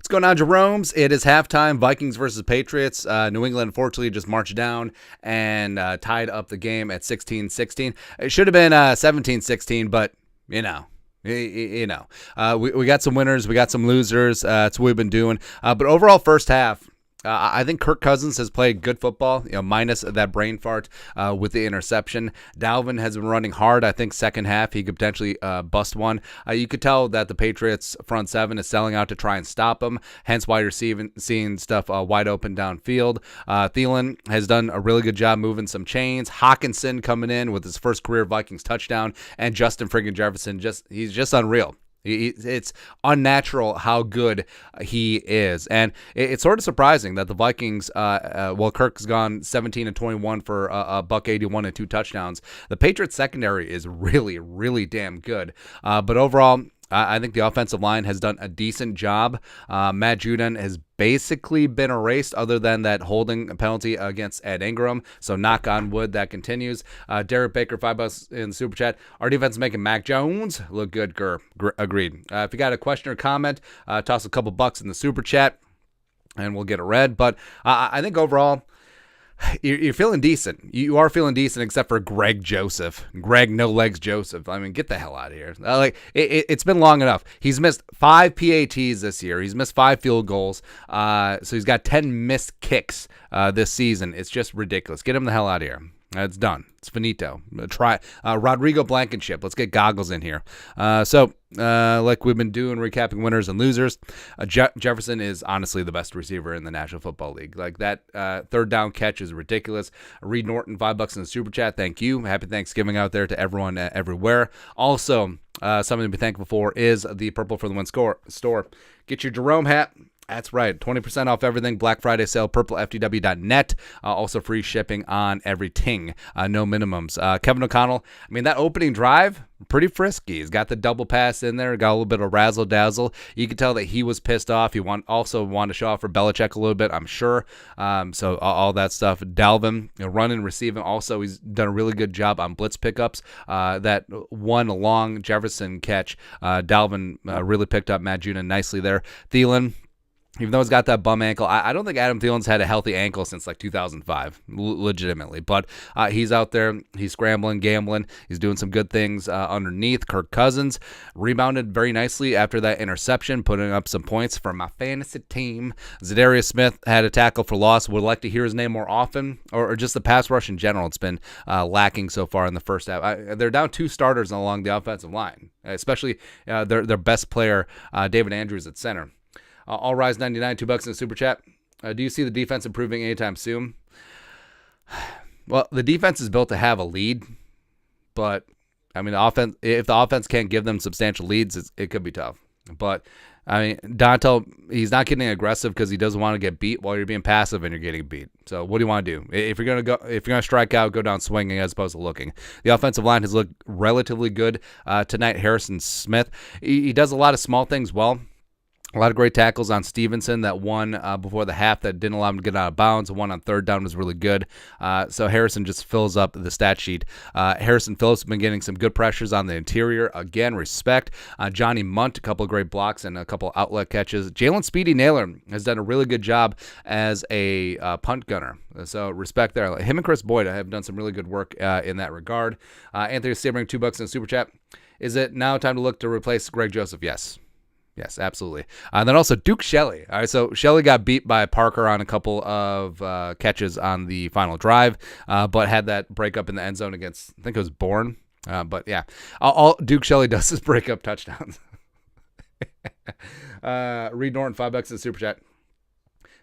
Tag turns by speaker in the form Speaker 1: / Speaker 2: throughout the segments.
Speaker 1: What's going on, Jerome's? It is halftime, Vikings versus Patriots. New England, unfortunately, just marched down and tied up the game at 16-16. It should have been 17-16, but, we got some winners, we got some losers. That's what we've been doing. But overall, first half, I think Kirk Cousins has played good football, minus that brain fart with the interception. Dalvin has been running hard. I think second half he could potentially bust one. You could tell that the Patriots front seven is selling out to try and stop him, hence why you're seeing stuff wide open downfield. Thielen has done a really good job moving some chains. Hawkinson coming in with his first career Vikings touchdown, and Justin friggin' Jefferson, he's just unreal. It's unnatural how good he is. And it's sort of surprising that the Vikings, Kirk's gone 17-21 for a $181 and 2 touchdowns. The Patriots secondary is really, really damn good. But overall, I think the offensive line has done a decent job. Matt Judon has basically been erased other than that holding penalty against Ed Ingram. So knock on wood, that continues. Derek Baker, $5 in the super chat. Our defense is making Mac Jones look good. Agreed. If you got a question or comment, toss a couple bucks in the super chat and we'll get it read. But I think overall, you're feeling decent. You are feeling decent, except for Greg No Legs Joseph. I mean, get the hell out of here. It's been long enough. He's missed 5 PATs this year. He's missed 5 field goals. So he's got 10 missed kicks this season. It's just ridiculous. Get him the hell out of here. It's done. It's finito. Try Rodrigo Blankenship. Let's get goggles in here. Like we've been doing, recapping winners and losers. Jefferson is honestly the best receiver in the National Football League. Like that third down catch is ridiculous. Reed Norton, $5 in the super chat. Thank you. Happy Thanksgiving out there to everyone everywhere. Also, something to be thankful for is the Purple for the Win store. Get your Jerome hat. That's right. 20% off everything. Black Friday sale, purplefdw.net. Also free shipping on everything. No minimums. Kevin O'Connell, I mean, that opening drive, pretty frisky. He's got the double pass in there. Got a little bit of razzle-dazzle. You can tell that he was pissed off. He also wanted to show off for Belichick a little bit, I'm sure. So all that stuff. Dalvin, running, receiving. Also, he's done a really good job on blitz pickups. That one long Jefferson catch, Dalvin really picked up Matt Judon nicely there. Thielen, even though he's got that bum ankle, I don't think Adam Thielen's had a healthy ankle since like 2005, legitimately. But he's out there, he's scrambling, gambling, he's doing some good things underneath. Kirk Cousins rebounded very nicely after that interception, putting up some points for my fantasy team. Zadarius Smith had a tackle for loss. Would like to hear his name more often, or just the pass rush in general. It's been lacking so far in the first half. They're down 2 starters along the offensive line, especially their best player, David Andrews at center. All Rise 99, $2 in the super chat. Do you see the defense improving anytime soon? Well, the defense is built to have a lead, but I mean, if the offense can't give them substantial leads, it could be tough. But I mean, Dontel, he's not getting aggressive because he doesn't want to get beat while you're being passive and you're getting beat. So what do you want to do? If you're gonna strike out, go down swinging as opposed to looking. The offensive line has looked relatively good tonight. Harrison Smith, he does a lot of small things well. A lot of great tackles on Stevenson. That one before the half that didn't allow him to get out of bounds. The one on third down was really good. So Harrison just fills up the stat sheet. Harrison Phillips has been getting some good pressures on the interior. Again, respect. Johnny Munt, a couple of great blocks and a couple of outlet catches. Jalen Speedy Naylor has done a really good job as a punt gunner. So respect there. Him and Chris Boyd have done some really good work in that regard. Anthony Sebring, $2 in the super chat. Is it now time to look to replace Greg Joseph? Yes, absolutely. And then also Duke Shelley. All right, so Shelley got beat by Parker on a couple of catches on the final drive, but had that breakup in the end zone against, I think it was Bourne. But yeah, all Duke Shelley does is break up touchdowns. Reed Norton, $5 in the super chat.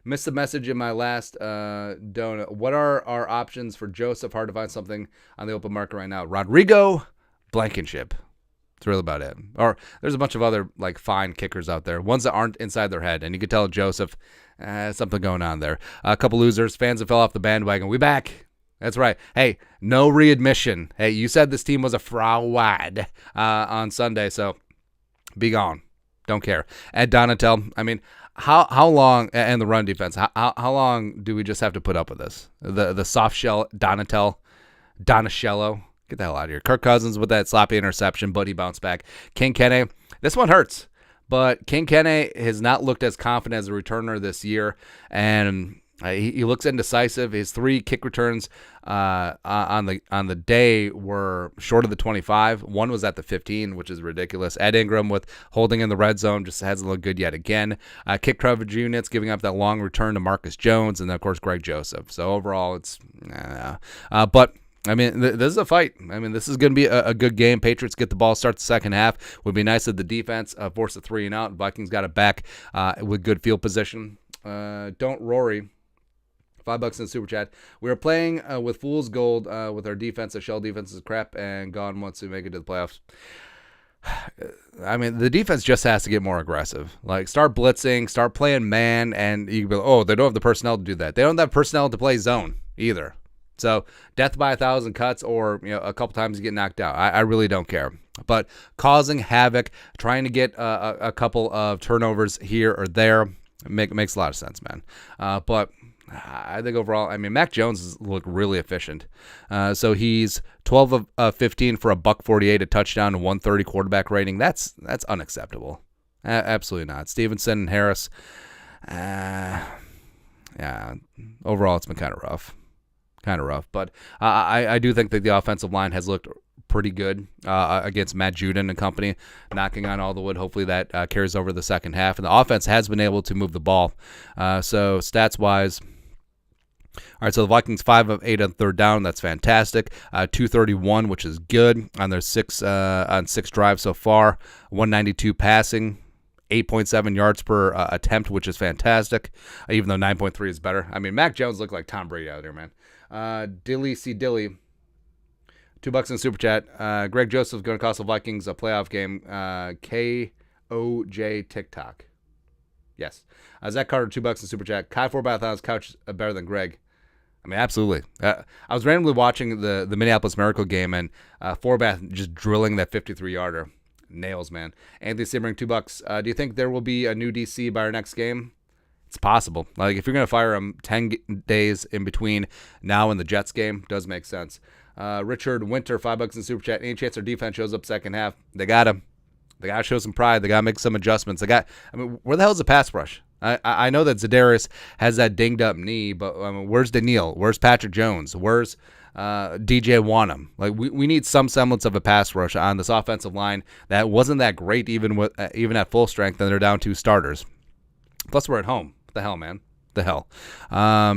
Speaker 1: Missed the message in my last donut. What are our options for Joseph? Hard to find something on the open market right now. Rodrigo Blankenship. That's really about it. Or there's a bunch of other like fine kickers out there, ones that aren't inside their head, and you can tell Joseph, something going on there. A couple losers, fans that fell off the bandwagon. We back. That's right. Hey, no readmission. Hey, you said this team was a fraud on Sunday, so be gone. Don't care. Ed Donatel, I mean, how long, and the run defense, how long do we just have to put up with this? The soft shell Donacello. Get the hell out of here. Kirk Cousins with that sloppy interception, but he bounced back. King Kenne, This one hurts. But King Kene has not looked as confident as a returner this year, and he looks indecisive. His 3 kick returns on the day were short of the 25. One was at the 15, which is ridiculous. Ed Ingram with holding in the red zone just hasn't looked good yet again. Kick coverage units giving up that long return to Marcus Jones, and then, of course, Greg Joseph. So overall, it's but I mean, this is a fight. I mean, this is going to be a good game. Patriots get the ball, start the second half. Would be nice if the defense forced a 3 and out. Vikings got it back with good field position. Don't Rory. $5 in the super chat. We are playing with fool's gold with our defense. The shell defense is crap and gone once we make it to the playoffs. I mean, the defense just has to get more aggressive. Like, start blitzing, start playing man, and you can be like, oh, they don't have the personnel to do that. They don't have personnel to play zone either. So death by 1,000 cuts, or a couple times you get knocked out. I really don't care. But causing havoc, trying to get a couple of turnovers here or there, makes a lot of sense, man. But I think overall, I mean, Mac Jones has looked really efficient. So he's 12 of 15 for $148, a touchdown, and 130 quarterback rating. That's unacceptable. Absolutely not. Stevenson and Harris, yeah, overall it's been kind of rough. But I do think that the offensive line has looked pretty good against Matt Judon and company, knocking on all the wood. Hopefully that carries over the second half. And the offense has been able to move the ball. So stats-wise, all right, so the Vikings 5 of 8 on third down. That's fantastic. 231, which is good on their 6 drives so far. 192 passing. 8.7 yards per attempt, which is fantastic, even though 9.3 is better. I mean, Mac Jones looked like Tom Brady out there, man. Dilly C. Dilly, $2 in super chat. Greg Joseph's going to cost the Vikings a playoff game. KOJ TikTok. Yes. Zach Carter, $2 in super chat. Kai Forbath's couch better than Greg. I mean, absolutely. I was randomly watching the Minneapolis Miracle game, and Forbath just drilling that 53-yarder. Nails, man. Anthony Simmering, $2. Do you think there will be a new DC by our next game? It's possible. Like, if you're going to fire him 10 days in between now and the Jets game, does make sense. Richard Winter, $5 in super chat. Any chance their defense shows up second half? They got him. They got to show some pride. They got to make some adjustments. Where the hell is the pass rush? I know that Za'Darius has that dinged up knee, but where's Daniil? Where's Patrick Jones? Where's DJ Wanham? Like, we need some semblance of a pass rush on this offensive line that wasn't that great even at full strength, and they're down 2 starters. Plus, we're at home. What the hell, man? The hell.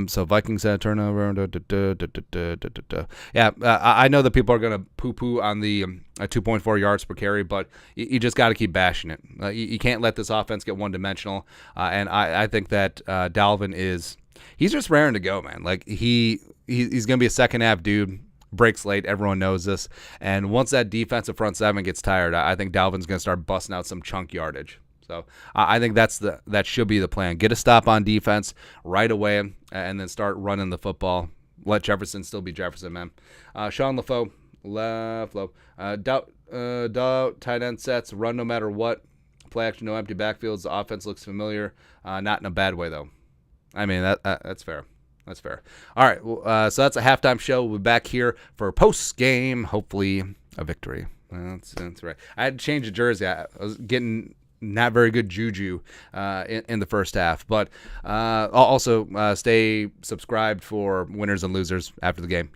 Speaker 1: So Vikings had turnover. Yeah, I know that people are going to poo-poo on the 2.4 yards per carry, but you just got to keep bashing it. You can't let this offense get one-dimensional. And I think that Dalvin he's just raring to go, man. Like, he's going to be a second-half dude. Breaks late. Everyone knows this. And once that defensive front seven gets tired, I think Dalvin's going to start busting out some chunk yardage. So I think that should be the plan. Get a stop on defense right away, and then start running the football. Let Jefferson still be Jefferson, man. Sean LaFleur, doubt tight end sets, run no matter what. Play action, no empty backfields. The offense looks familiar, not in a bad way though. I mean that's fair. That's fair. All right, well, so that's a halftime show. We'll be back here for post game. Hopefully a victory. That's right. I had to change the jersey. I was getting not very good juju in the first half. But also stay subscribed for winners and losers after the game.